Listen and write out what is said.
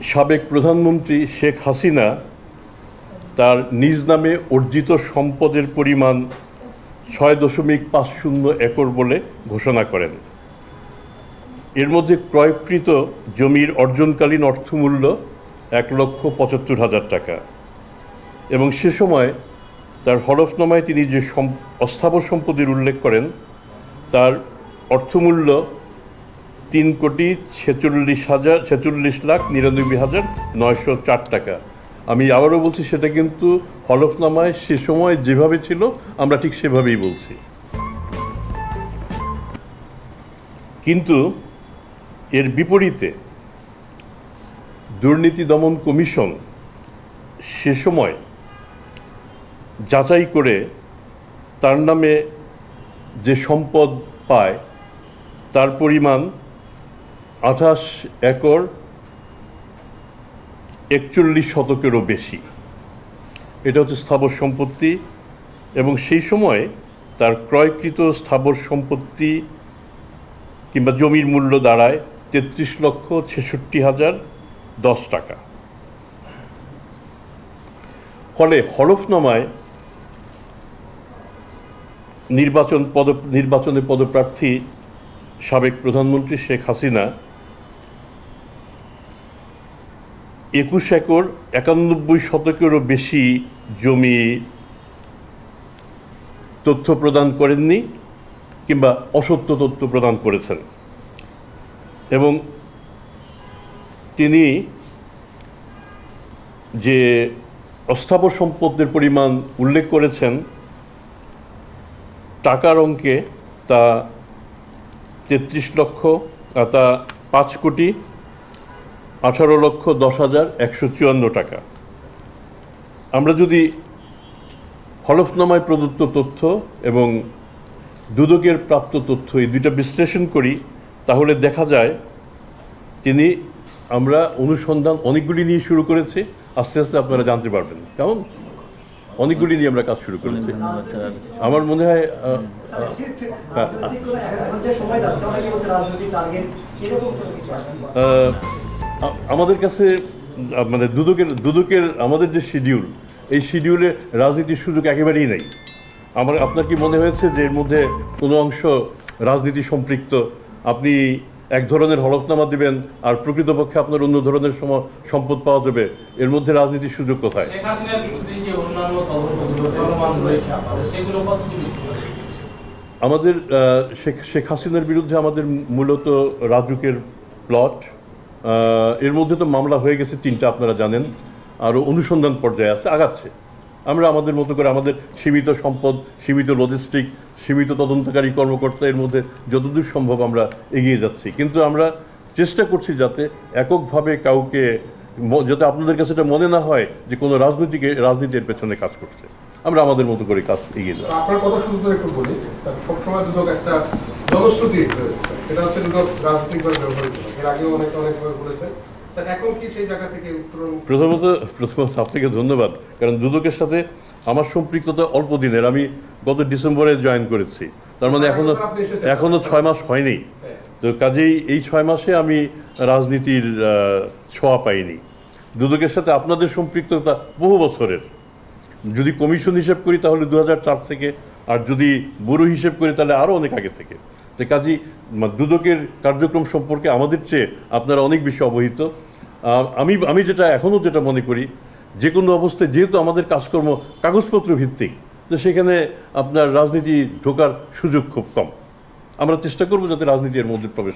সাবেক প্রধানমন্ত্রী শেখ হাসিনা তার নিজ নামে অর্জিত সম্পদের পরিমাণ ৬.৫০ একর বলে ঘোষণা করেন। এর মধ্যে ক্রয়কৃত জমির অর্জনকালীন অর্থমূল্য ১,৭৫,০০০ টাকা এবং সে সময় তার হলফনামায় তিনি যে অস্থাবর সম্পদের উল্লেখ করেন তার অর্থমূল্য ৩,৪৬,৯৯,৯০৪ টাকা। আমি আবারও বলছি, সেটা কিন্তু হলফনামায় সে সময় যেভাবে ছিল আমরা ঠিক সেভাবেই বলছি। কিন্তু এর বিপরীতে দুর্নীতি দমন কমিশন সে সময় যাচাই করে তার নামে যে সম্পদ পায় তার পরিমাণ ২৮ একর ৪১ শতকেরও বেশি। এটা হচ্ছে স্থাবর সম্পত্তি এবং সেই সময় তার ক্রয়কৃত স্থাবর সম্পত্তি কিংবা জমির মূল্য দাঁড়ায় ৩৩,৬৬,০১০ টাকা। ফলে হলফনামায় নির্বাচনে পদপ্রার্থী সাবেক প্রধানমন্ত্রী শেখ হাসিনা ২১ একর ৯১ শতকেরও বেশি জমি তথ্য প্রদান করেননি কিংবা অসত্য তথ্য প্রদান করেছেন এবং তিনি যে অস্থাবর সম্পদের পরিমাণ উল্লেখ করেছেন টাকার অঙ্কে তা ৫,১৮,১০,১৫৪ টাকা। আমরা যদি হলফনামায় প্রদত্ত তথ্য এবং দুদকের প্রাপ্ত তথ্য এই দুইটা বিশ্লেষণ করি তাহলে দেখা যায় আমরা অনুসন্ধান অনেকগুলি নিয়ে শুরু করেছি। আস্তে আস্তে আপনারা জানতে পারবেন কেমন অনেকগুলি নিয়ে আমরা কাজ শুরু করেছি। আমার মনে হয় আমাদের কাছে মানে দুদকের আমাদের যে শিডিউল, এই শিডিউলে রাজনীতির সুযোগ একেবারেই নেই। আপনার কি মনে হয়েছে যে এর মধ্যে কোনো অংশ রাজনীতি সম্পৃক্ত? আপনি এক ধরনের হলফনামা দিবেন আর প্রকৃতপক্ষে আপনার অন্য ধরনের সম্পদ পাওয়া যাবে, এর মধ্যে রাজনীতির সুযোগ কোথায়? আমাদের শেখ হাসিনার বিরুদ্ধে আমাদের মূলত রাজুকের প্লট, এর মধ্যে তো মামলা হয়ে গেছে ৩টা, আপনারা জানেন। আরও অনুসন্ধান পর্যায়ে আছে, আগাচ্ছে। আমরা আমাদের মতো করে আমাদের সীমিত সম্পদ, সীমিত লজিস্টিক, সীমিত তদন্তকারী কর্মকর্তা, এর মধ্যে যতদূর সম্ভব আমরা এগিয়ে যাচ্ছি। কিন্তু আমরা চেষ্টা করছি যাতে এককভাবে কাউকে, যাতে আপনাদের কাছে এটা মনে না হয় যে কোনো রাজনীতির পেছনে কাজ করছে। আমরা আমাদের মতো করে কাজ এগিয়ে যাচ্ছি। আপনার কথা শুরু করে একটু বলি, স্যার সবসময় দুদক একটা জনশ্রুতি রয়েছে, এটা হচ্ছে দুদক রাজনৈতিকভাবে ব্যবহৃত। এর আগেও অনেকভাবে বলেছে। এখন কি সেই জায়গা থেকে উত্তরণ? প্রথমত আপনাকে ধন্যবাদ, কারণ দুদকের সাথে আমার সম্পৃক্ততা অল্প দিনের। আমি গত ডিসেম্বরে জয়েন করেছি, তার মানে এখনো ৬ মাস হয়নি। তো কাজেই এই ৬ মাসে আমি রাজনীতির ছোঁয়া পাইনি। দুদকের সাথে আপনাদের সম্পৃক্ততা বহু বছরের। যদি কমিশন হিসেব করি তাহলে ২০০৪ থেকে, আর যদি ব্যুরো হিসেব করি তাহলে আরও অনেক আগে থেকে। তো কাজেই দুদকের কার্যক্রম সম্পর্কে আমাদের চেয়ে আপনারা অনেক বেশি অবহিত। আমি এখনও যেটা মনে করি, যে কোনো অবস্থায় যেহেতু আমাদের কাজকর্ম কাগজপত্র ভিত্তিক, তো সেখানে আপনার রাজনীতি ঢোকার সুযোগ খুব কম। আমরা চেষ্টা করব যাতে রাজনীতি এর মধ্যে প্রবেশ